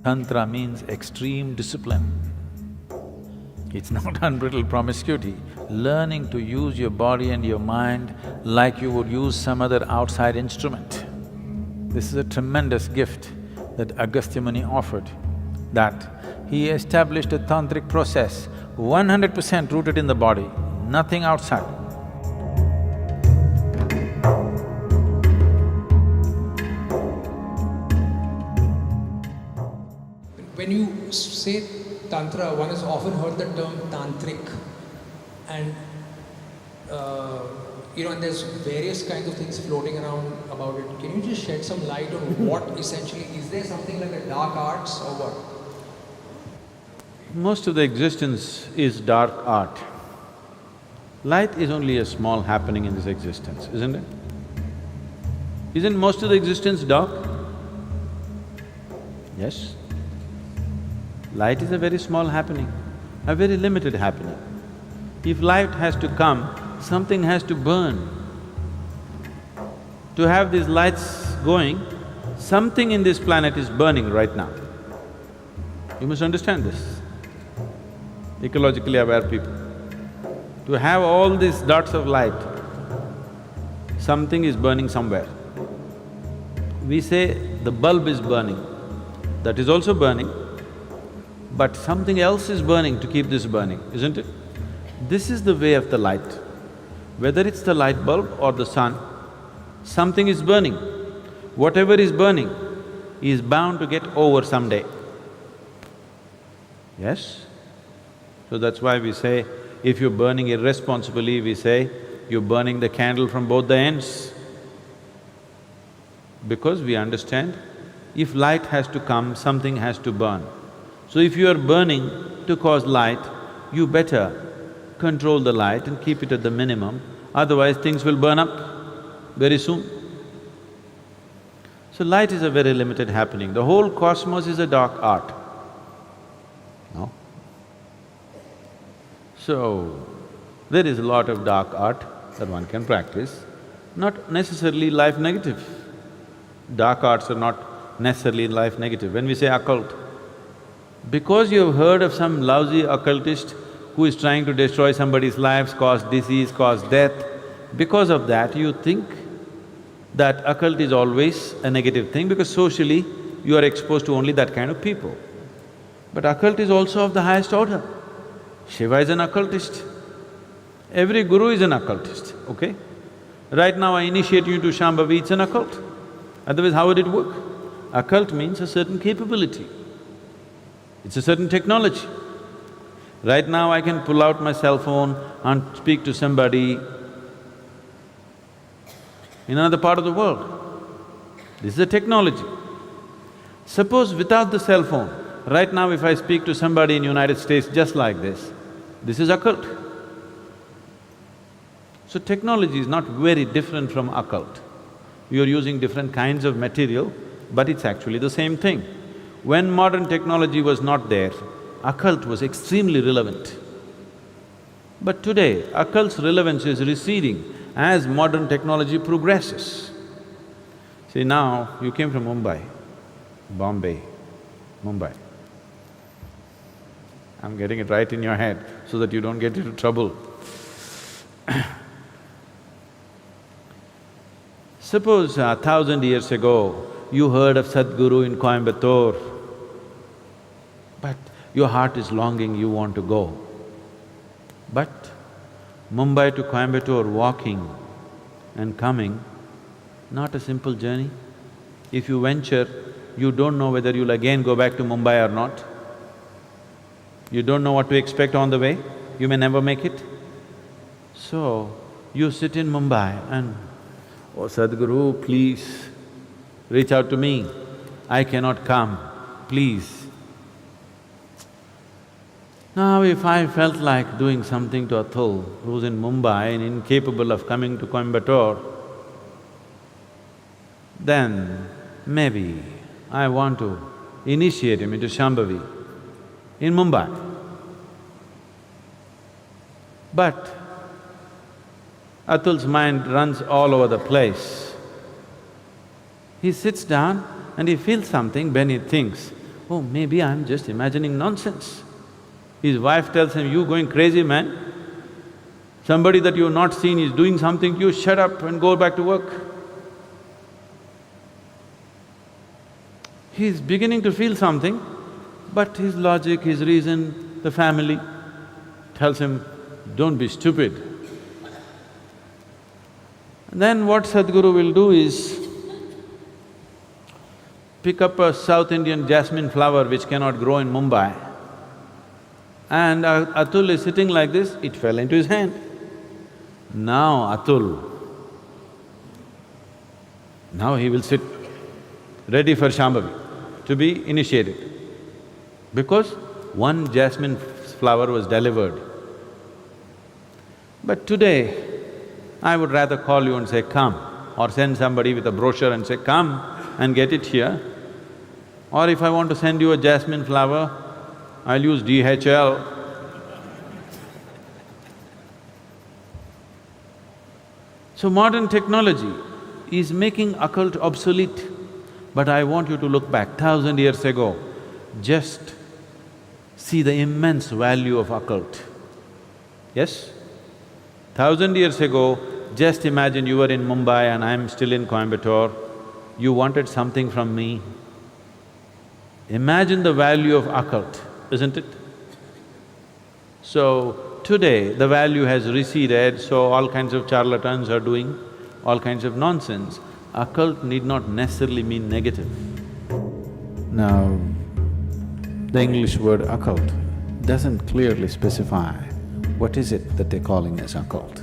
Tantra means extreme discipline. It's not unbridled promiscuity. Learning to use your body and your mind like you would use some other outside instrument. This is a tremendous gift that Agastya Muni offered, that he established a tantric process 100% rooted in the body, nothing outside. When you say Tantra, one has often heard the term tantric, and and there's various kinds of things floating around about it. Can you just shed some light on what essentially, is there something like a dark arts or what? Most of the existence is dark art. Light is only a small happening in this existence, isn't it? Isn't most of the existence dark? Yes. Light is a very small happening, a very limited happening. If light has to come, something has to burn. To have these lights going, something in this planet is burning right now. You must understand this, ecologically aware people. To have all these dots of light, something is burning somewhere. We say the bulb is burning, that is also burning, but something else is burning to keep this burning, isn't it? This is the way of the light. Whether it's the light bulb or the sun, something is burning. Whatever is burning is bound to get over someday. Yes? So that's why we say, if you're burning irresponsibly, we say, you're burning the candle from both the ends. Because we understand, if light has to come, something has to burn. So if you are burning to cause light, you better control the light and keep it at the minimum, otherwise things will burn up very soon. So light is a very limited happening. The whole cosmos is a dark art. No? So, there is a lot of dark art that one can practice, not necessarily life negative. Dark arts are not necessarily life negative. When we say occult, because you have heard of some lousy occultist who is trying to destroy somebody's lives, cause disease, cause death, because of that you think that occult is always a negative thing because socially you are exposed to only that kind of people. But occult is also of the highest order. Shiva is an occultist. Every guru is an occultist, okay? Right now I initiate you to Shambhavi, it's an occult. Otherwise how would it work? Occult means a certain capability. It's a certain technology. Right now I can pull out my cell phone and speak to somebody in another part of the world. This is a technology. Suppose without the cell phone, right now if I speak to somebody in United States just like this is occult. So technology is not very different from occult. You are using different kinds of material, but it's actually the same thing. When modern technology was not there, occult was extremely relevant. But today, occult's relevance is receding as modern technology progresses. See, now you came from Mumbai, Bombay, Mumbai. I'm getting it right in your head so that you don't get into trouble. Suppose 1,000 years ago, you heard of Sadhguru in Coimbatore, but your heart is longing, you want to go. But Mumbai to Coimbatore walking and coming, not a simple journey. If you venture, you don't know whether you'll again go back to Mumbai or not. You don't know what to expect on the way, you may never make it. So, you sit in Mumbai and, oh Sadhguru, please reach out to me, I cannot come, please. Now if I felt like doing something to Atul, who's in Mumbai and incapable of coming to Coimbatore, then maybe I want to initiate him into Shambhavi in Mumbai. But Atul's mind runs all over the place. He sits down and he feels something, then he thinks, oh, maybe I'm just imagining nonsense. His wife tells him, you going crazy, man. Somebody that you've not seen is doing something, you shut up and go back to work. He's beginning to feel something, but his logic, his reason, the family tells him, don't be stupid. And then what Sadhguru will do is pick up a South Indian jasmine flower which cannot grow in Mumbai, and Atul is sitting like this, it fell into his hand. Now Atul, now he will sit ready for Shambhavi, to be initiated. Because one jasmine flower was delivered. But today, I would rather call you and say, come, or send somebody with a brochure and say, come and get it here. Or if I want to send you a jasmine flower, I'll use DHL. So modern technology is making occult obsolete. But I want you to look back 1,000 years ago, just see the immense value of occult. Yes? 1,000 years ago, just imagine you were in Mumbai and I'm still in Coimbatore, you wanted something from me. Imagine the value of occult, isn't it? So, today the value has receded, so all kinds of charlatans are doing all kinds of nonsense. Occult need not necessarily mean negative. Now, the English word occult doesn't clearly specify what is it that they're calling as occult.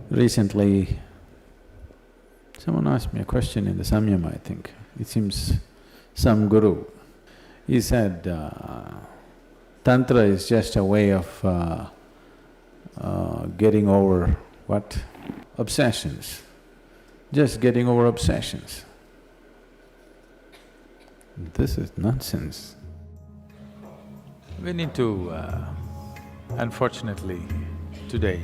Recently, someone asked me a question in the Samyama, I think. It seems some guru. He said, Tantra is just a way of getting over what? Obsessions. Just getting over obsessions. This is nonsense. We need to, unfortunately, today,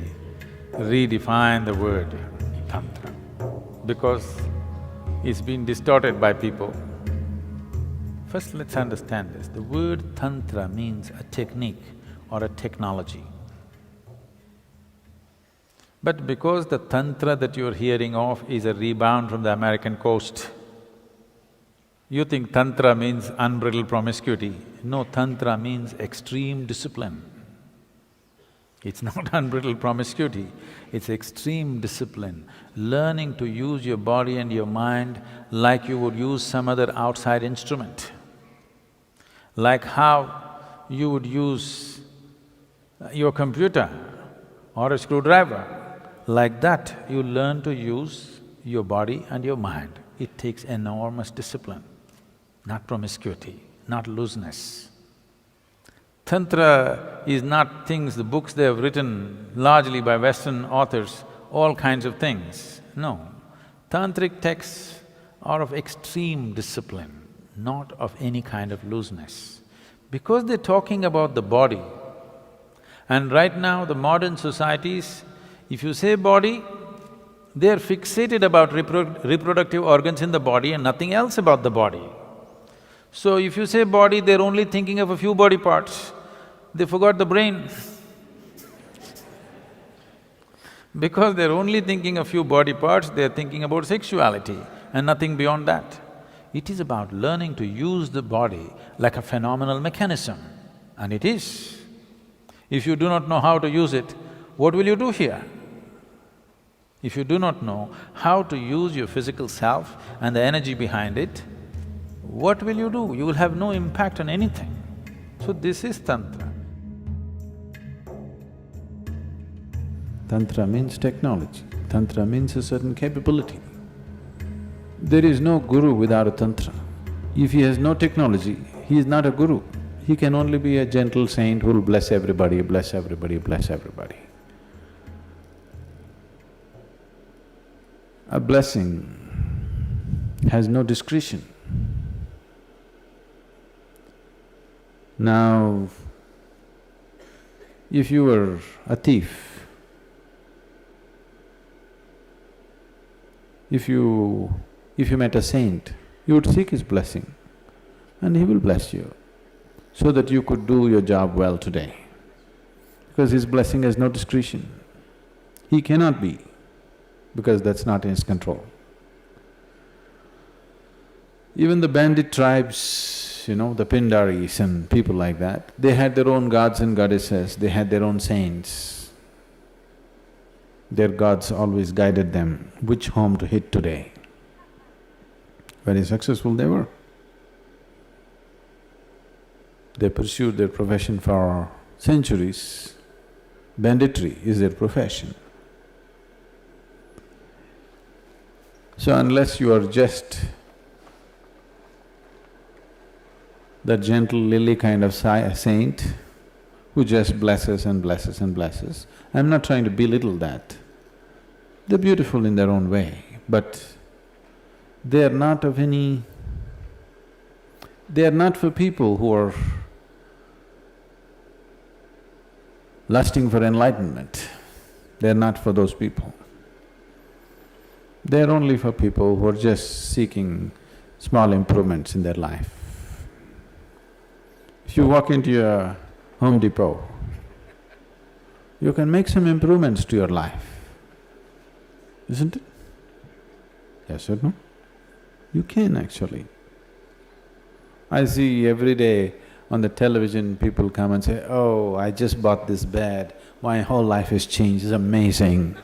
redefine the word Tantra because it's been distorted by people. First, let's understand this. The word Tantra means a technique or a technology. But because the Tantra that you're hearing of is a rebound from the American coast, you think Tantra means unbridled promiscuity. No, Tantra means extreme discipline. It's not unbridled promiscuity, it's extreme discipline. Learning to use your body and your mind like you would use some other outside instrument. Like how you would use your computer or a screwdriver. Like that, you learn to use your body and your mind. It takes enormous discipline, not promiscuity, not looseness. Tantra is not things, the books they have written largely by Western authors, all kinds of things. No, tantric texts are of extreme discipline, not of any kind of looseness. Because they're talking about the body, and right now the modern societies, if you say body, they're fixated about reproductive organs in the body and nothing else about the body. So if you say body, they're only thinking of a few body parts, they forgot the brain. Because they're only thinking a few body parts, they're thinking about sexuality and nothing beyond that. It is about learning to use the body like a phenomenal mechanism, and it is. If you do not know how to use it, what will you do here? If you do not know how to use your physical self and the energy behind it, what will you do? You will have no impact on anything. So this is Tantra. Tantra means technology, Tantra means a certain capability. There is no guru without a Tantra. If he has no technology, he is not a guru. He can only be a gentle saint who will bless everybody, bless everybody, bless everybody. A blessing has no discretion. Now, if you were a thief, if you met a saint, you would seek his blessing. and He will bless you so that you could do your job well today. Because His blessing has no discretion. He cannot be, because that's not in His control. Even the bandit tribes, the Pindaris and people like that, they had their own gods and goddesses, they had their own saints. Their gods always guided them which home to hit today. Very successful they were. They pursued their profession for centuries. Banditry is their profession. So unless you are just that gentle lily kind of saint who just blesses and blesses and blesses, I'm not trying to belittle that. They're beautiful in their own way, but they are not of any… they are not for people who are lusting for enlightenment. They're not for those people. They're only for people who are just seeking small improvements in their life. If you walk into a Home Depot, you can make some improvements to your life, isn't it? Yes or no? You can actually. I see every day on the television people come and say, "Oh, I just bought this bed, my whole life has changed, it's amazing."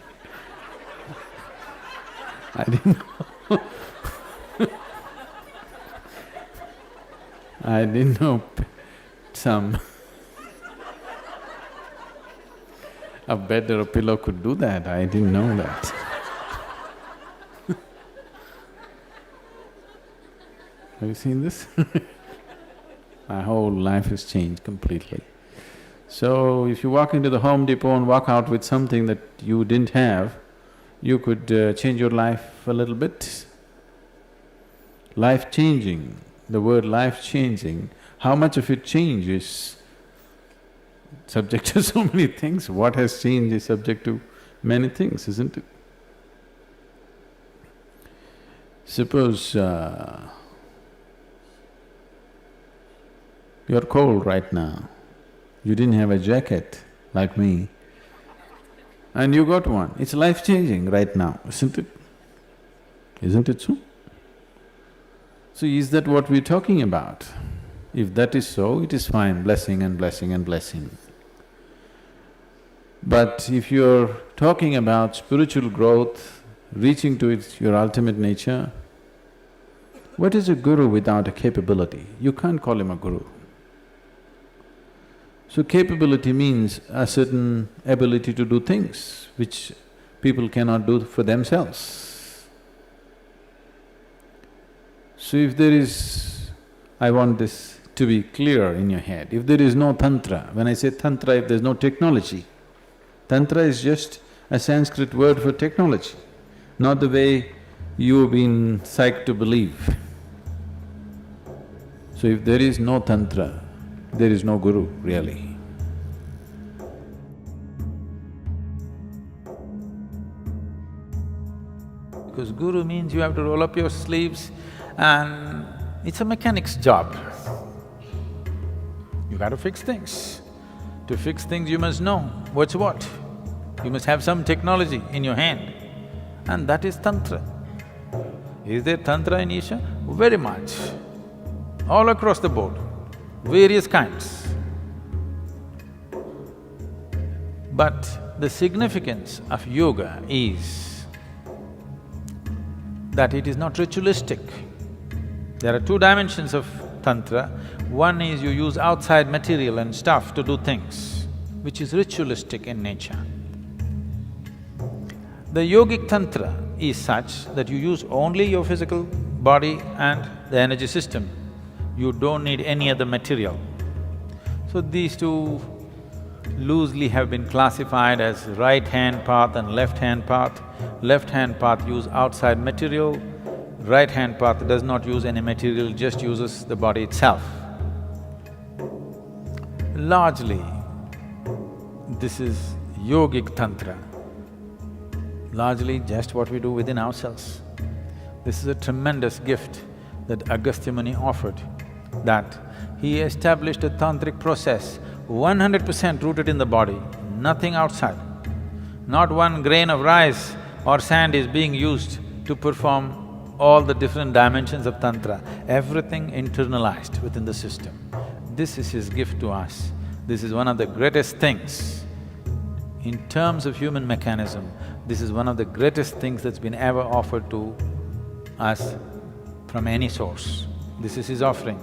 I didn't know I didn't know some a bed or a pillow could do that, I didn't know that. Have you seen this? My whole life has changed completely. So, if you walk into the Home Depot and walk out with something that you didn't have, you could change your life a little bit. Life-changing, the word life-changing, how much of it changes subject to so many things. What has changed is subject to many things, isn't it? Suppose you're cold right now, you didn't have a jacket like me, and you got one. It's life-changing right now, isn't it? Isn't it so? So is that what we're talking about? If that is so, it is fine, blessing and blessing and blessing. But if you're talking about spiritual growth, reaching to your ultimate nature, what is a guru without a capability? You can't call him a guru. So capability means a certain ability to do things which people cannot do for themselves. So if there is… I want this to be clear in your head, if there is no Tantra, when I say Tantra, if there's no technology, Tantra is just a Sanskrit word for technology, not the way you've been psyched to believe. So if there is no Tantra, there is no guru, really. Because guru means you have to roll up your sleeves and it's a mechanic's job. You got to fix things. To fix things you must know what's what. You must have some technology in your hand, and that is Tantra. Is there Tantra in Isha? Very much. All across the board, various kinds. But the significance of yoga is that it is not ritualistic. There are two dimensions of Tantra. One is you use outside material and stuff to do things, which is ritualistic in nature. The yogic Tantra is such that you use only your physical body and the energy system. You don't need any other material. So these two loosely have been classified as right-hand path and left-hand path. Left-hand path use outside material, right-hand path does not use any material, just uses the body itself. Largely, this is yogic Tantra, largely just what we do within ourselves. This is a tremendous gift that Agastya Muni offered that he established a tantric process 100% rooted in the body, nothing outside. Not one grain of rice or sand is being used to perform all the different dimensions of Tantra, everything internalized within the system. This is his gift to us. This is one of the greatest things. In terms of human mechanism, this is one of the greatest things that's been ever offered to us from any source. This is his offering.